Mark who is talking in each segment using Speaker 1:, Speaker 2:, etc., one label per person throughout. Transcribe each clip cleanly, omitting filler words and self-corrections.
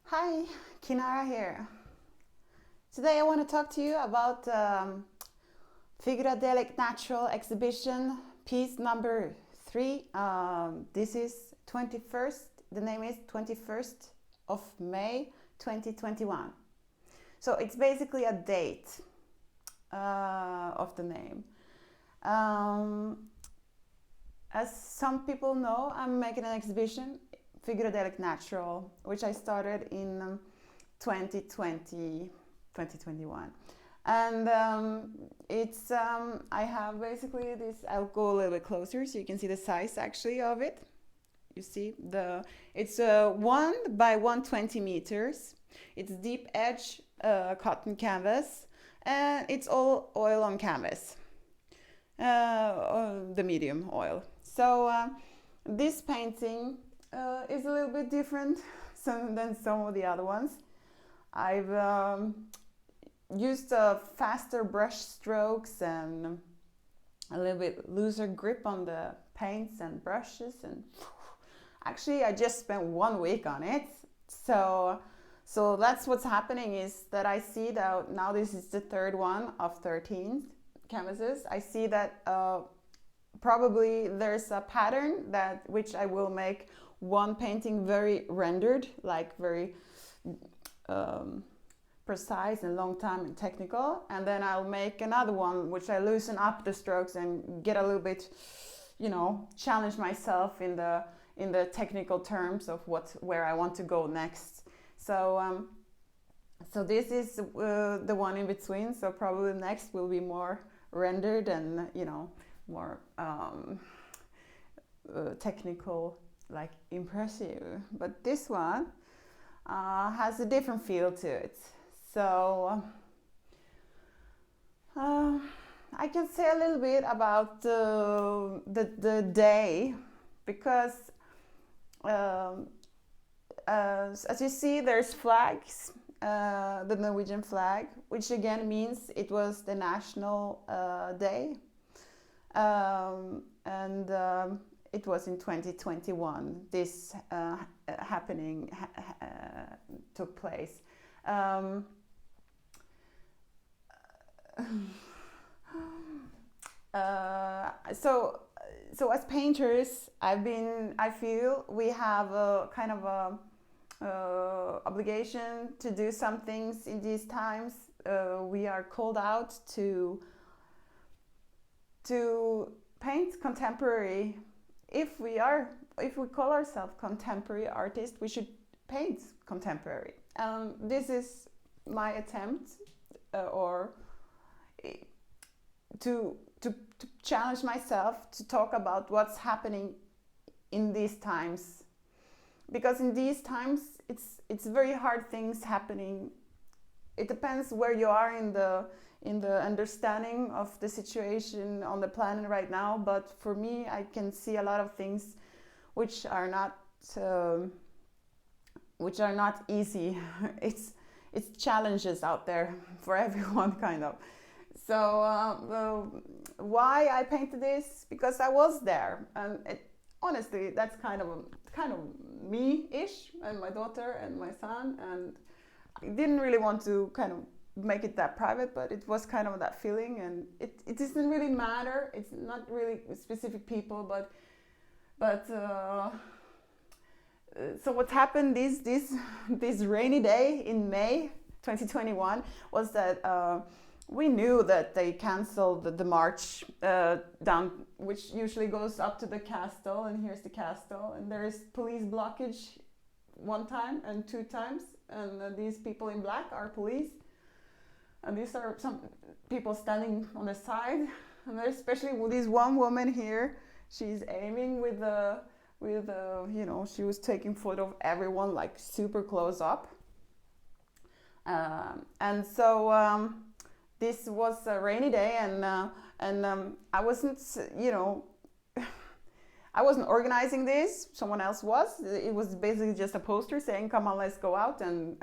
Speaker 1: Hi, Kinara here. Today I want to talk to you about Figuradelic Natural Exhibition, piece number 3. This is 21st, the name is 21st of May 2021. So it's basically a date of the name. Um, as some people know, I'm making an exhibition, Figuradelic Natural, which I started in 2020, 2021. And it's I have basically this. I'll go a little bit closer so you can see the size actually of it. You see it's 1 by 120 meters. It's deep edge cotton canvas, and it's all oil on canvas, the medium oil. So this painting is a little bit different than some of the other ones. I've used faster brush strokes and a little bit looser grip on the paints and brushes, and actually I just spent 1 week on it. So that's what's happening, is that I see that now this is the third one of 13 canvases. I see that probably there's a pattern that which I will make one painting very rendered, like very precise and long time and technical, and then I'll make another one which I loosen up the strokes and get a little bit, challenge myself in the technical terms of where I want to go next. So this is the one in between. So probably next will be more rendered and more technical, like impressive. But this one has a different feel to it. So I can say a little bit about the day, because as you see, there's flags, the Norwegian flag, which again means it was the national day, and it was in 2021 this happening took place. So as painters, I feel we have a kind of a obligation to do some things in these times. We are called out to paint contemporary. If we call ourselves contemporary artists, we should paint contemporary. This is my attempt, or to challenge myself to talk about what's happening in these times, because in these times it's very hard things happening. It depends where you are in the understanding of the situation on the planet right now, but for me I can see a lot of things which are not easy. It's challenges out there for everyone, kind of. So why I painted this? Because I was there, and honestly, that's kind of me-ish, and my daughter and my son, and I didn't really want to kind of make it that private, but it was kind of that feeling, and it doesn't really matter. It's not really specific people, but so what happened this rainy day in May 2021 was that we knew that they canceled the march down, which usually goes up to the castle, and here's the castle, and there is police blockage 1 time and 2 times, and these people in black are police, and these are some people standing on the side, and there's especially this one woman here. She's aiming with she was taking photo of everyone, like super close up, and so this was a rainy day, and I wasn't I wasn't organizing this. Someone else was. It was basically just a poster saying, "Come on, let's go out and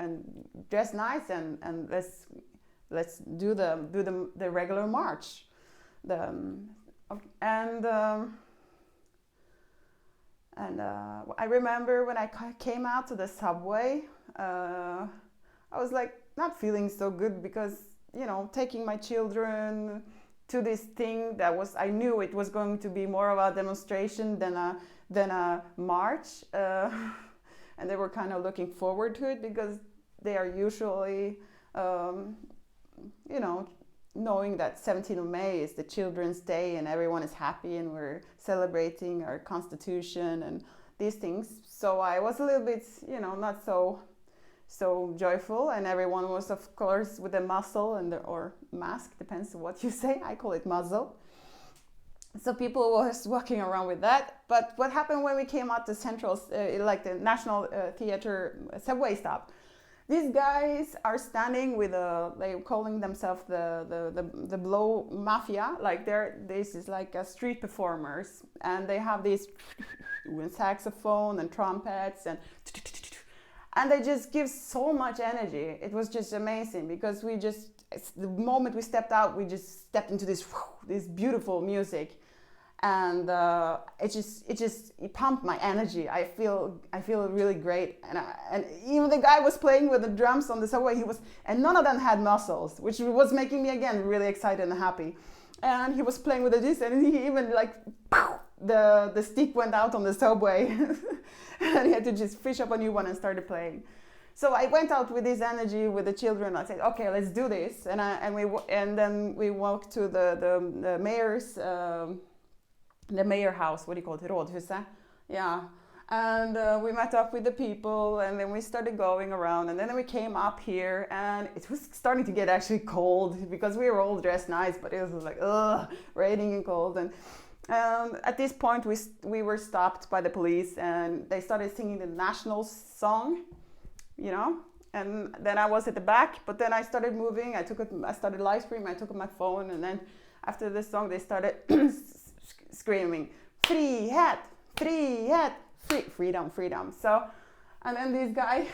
Speaker 1: dress nice, and let's do the regular march." And I remember when I came out to the subway, I was like not feeling so good because, you know, taking my children to this thing that was, I knew it was going to be more of a demonstration than a march, and they were kind of looking forward to it because they are usually, you know, knowing that 17th of May is the Children's Day and everyone is happy and we're celebrating our Constitution and these things. So I was a little bit, you know, not so joyful, and everyone was of course with a muzzle and or mask, depends on what you say. I call it muzzle. So people was walking around with that. But what happened when we came out the central, like the National Theatre subway stop? These guys are standing with they're calling themselves the blow mafia. Like this is like a street performers, and they have these saxophone and trumpets and they just give so much energy. It was just amazing because the moment we stepped out, we just stepped into this beautiful music, and it pumped my energy. I feel really great, and even the guy was playing with the drums on the subway. And none of them had muscles, which was making me again really excited and happy. And he was playing with this, and he even like the stick went out on the subway, and he had to just fish up a new one and started playing. So I went out with this energy with the children. I said, okay, let's do this, and then we walked to the mayor's. The mayor house, what do you call it, Rådhuset? Yeah. And we met up with the people, and then we started going around, and then we came up here, and it was starting to get actually cold because we were all dressed nice, but it was like raining and cold. And at this point we were stopped by the police, and they started singing the national song, you know. And then I was at the back, but then I started moving. I started live streaming. I took my phone, and then after the song they started screaming, frihet, frihet, freedom, freedom. So, and then this guy,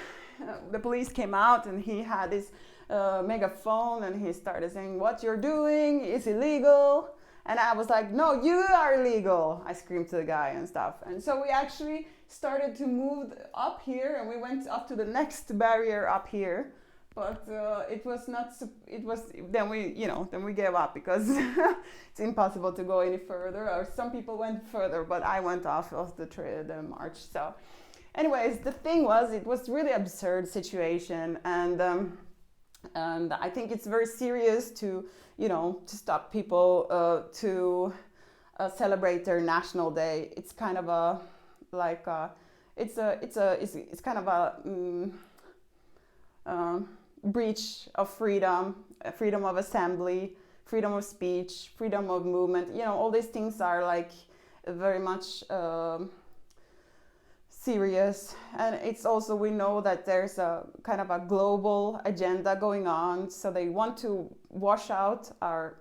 Speaker 1: the police came out, and he had this megaphone, and he started saying, what you're doing is illegal. And I was like, no, you are illegal. I screamed to the guy and stuff. And so we actually started to move up here, and we went up to the next barrier up here. But it was not. It was then we gave up because it's impossible to go any further. Or some people went further, but I went off of the march. So, anyways, the thing was, it was really absurd situation, and I think it's very serious to stop people to celebrate their national day. It's kind of a like it's kind of a breach of freedom, freedom of assembly, freedom of speech, freedom of movement. You know, all these things are like very much serious. And it's also, we know that there's a kind of a global agenda going on. So they want to wash out our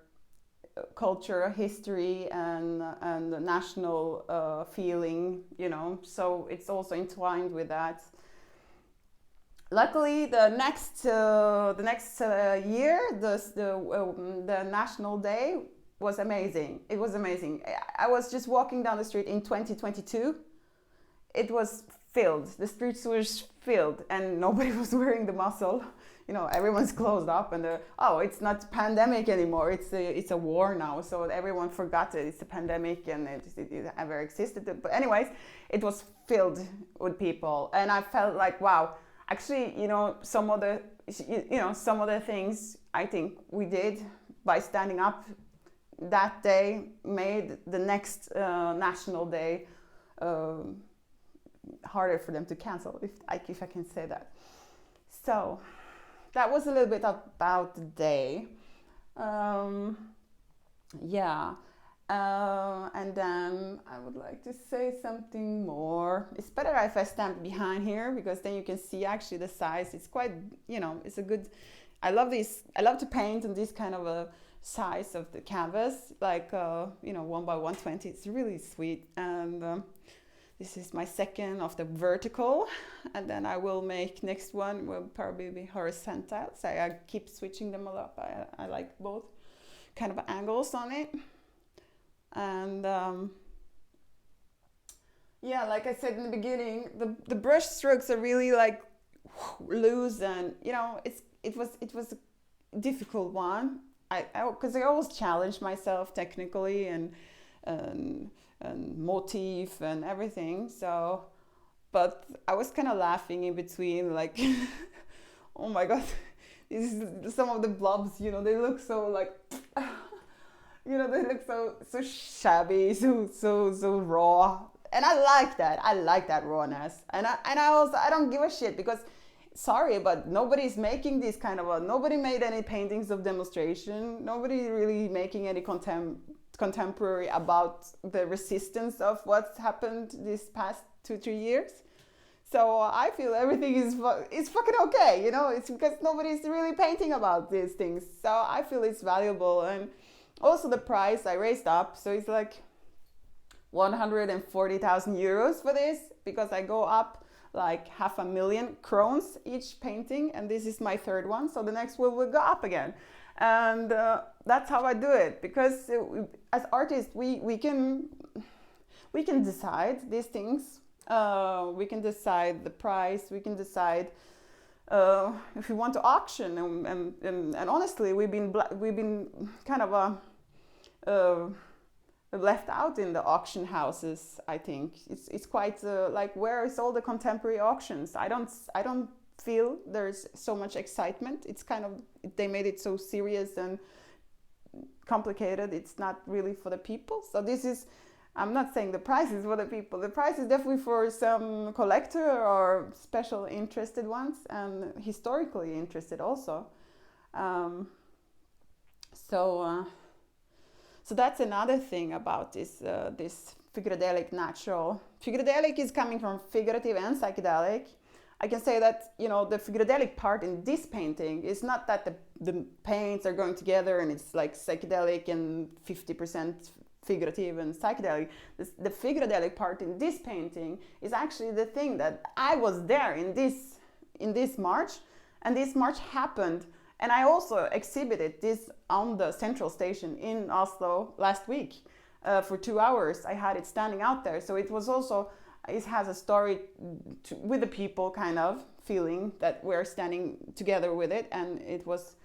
Speaker 1: culture, history, and the national feeling, you know. So it's also entwined with that. Luckily, the next year, the National Day was amazing. It was amazing. I was just walking down the street in 2022. It was filled. The streets were filled, and nobody was wearing the muzzle. You know, everyone's closed up, and it's not pandemic anymore. It's a war now. So everyone forgot that it's a pandemic and it ever existed. But anyways, it was filled with people, and I felt like, wow. Actually, you know, some of the things I think we did by standing up that day made the next National Day harder for them to cancel, if I can say that. So that was a little bit about the day. And then I would like to say something more. It's better if I stand behind here, because then you can see actually the size. It's quite, it's a good, I love to paint on this kind of a size of the canvas, like, 1 by 120. It's really sweet. And this is my second of the vertical. And then I will make next one will probably be horizontal. So I keep switching them up. I like both kind of angles on it. And like I said in the beginning, the brush strokes are really like loose, and it was a difficult one. Because I always challenge myself technically and and motif and everything. So, but I was kind of laughing in between, like, oh my god, this is some of the blobs. They look so like, they look so shabby, so raw. And I like that. I like that rawness. And I also, I don't give a shit, because sorry, but nobody's making this kind of nobody made any paintings of demonstration. Nobody really making any contemporary about the resistance of what's happened this past 2-3 years. So I feel everything is fucking okay. It's because nobody's really painting about these things. So I feel it's valuable. And also the price I raised up, so it's like 140,000 euros for this, because I go up like 500,000 crowns each painting, and this is my third one, so the next one will go up again. And that's how I do it, because as artists we can decide these things. We can decide the price, we can decide if we want to auction, and honestly we've been kind of left out in the auction houses. I think it's quite like, where is all the contemporary auctions? I don't feel there's so much excitement. It's kind of, they made it so serious and complicated. It's not really for the people. So this is, I'm not saying the price is for the people. The price is definitely for some collector or special interested ones, and historically interested also. So that's another thing about this Figuradelic natural. Figuradelic is coming from figurative and psychedelic. I can say that, the Figuradelic part in this painting is not that the paints are going together and it's like psychedelic and 50% figurative and psychedelic. The Figuradelic part in this painting is actually the thing that I was there in this march, and this march happened. And I also exhibited this on the central station in Oslo last week for 2 hours. I had it standing out there. So it was also, it has a story with the people, kind of feeling that we're standing together with it. And it was,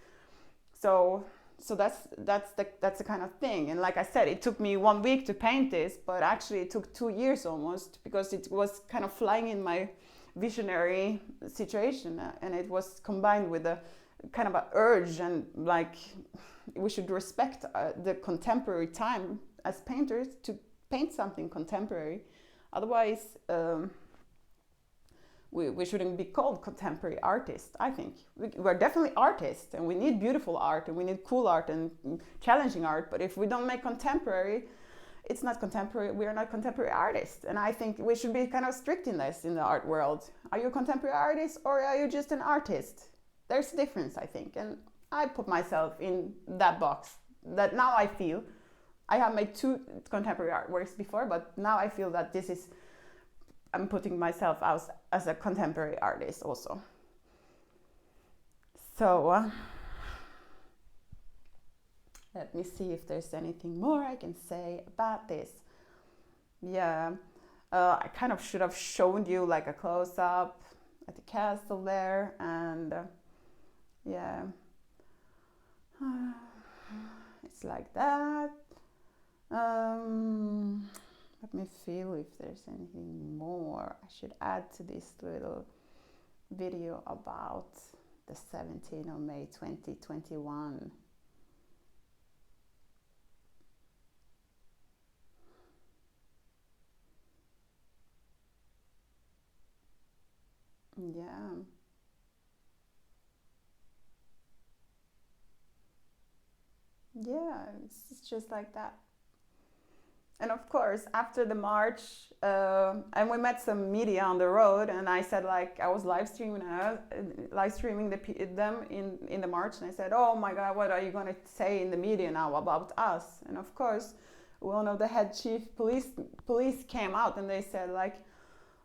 Speaker 1: so that's the kind of thing. And like I said, it took me 1 week to paint this, but actually it took 2 years almost, because it was kind of flying in my visionary situation. And it was combined with a kind of an urge, and like, we should respect the contemporary time as painters to paint something contemporary. Otherwise, we shouldn't be called contemporary artists. I think we're definitely artists, and we need beautiful art, and we need cool art and challenging art. But if we don't make contemporary, it's not contemporary. We are not contemporary artists. And I think we should be kind of strict in this in the art world. Are you a contemporary artist, or are you just an artist? There's a difference, I think, and I put myself in that box. That now I feel, I have made 2 contemporary artworks before, but now I feel that this is, I'm putting myself out as a contemporary artist also. So let me see if there's anything more I can say about this. Yeah, I kind of should have shown you like a close-up at the castle there, and yeah, it's like that. Let me feel if there's anything more I should add to this little video about the 17th of May 2021. Yeah. Yeah, it's just like that. And of course, after the march, and we met some media on the road, and I said, like, I was live streaming them in the march, and I said, oh my God, what are you going to say in the media now about us? And of course, one of the head chief police came out, and they said, like,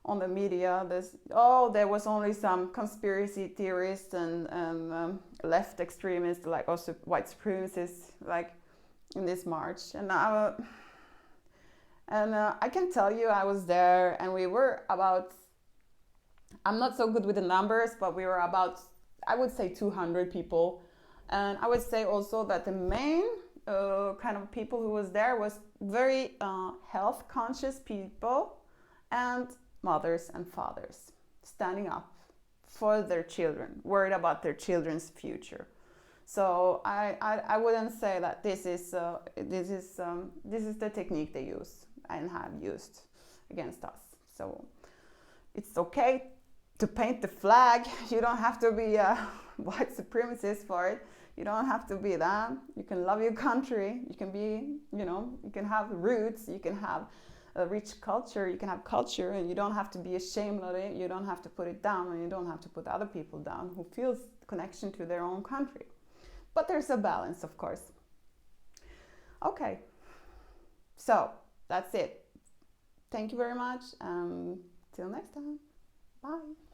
Speaker 1: on the media, there was only some conspiracy theorists and left extremists, like also white supremacists, like in this march. And I can tell you, I was there, and we were about I'm not so good with the numbers, but we were about, I would say, 200 people. And I would say also that the main kind of people who was there was very health conscious people and mothers and fathers standing up for their children, worried about their children's future. So I wouldn't say that this is the technique they use and have used against us. So it's okay to paint the flag. You don't have to be a white supremacist for it. You don't have to be that. You can love your country. You can be, you can have roots. You can have a rich culture. You can have culture, and you don't have to be ashamed of it. You don't have to put it down, and you don't have to put other people down who feels connection to their own country. But there's a balance, of course. Okay, so that's it. Thank you very much. Till next time. Bye.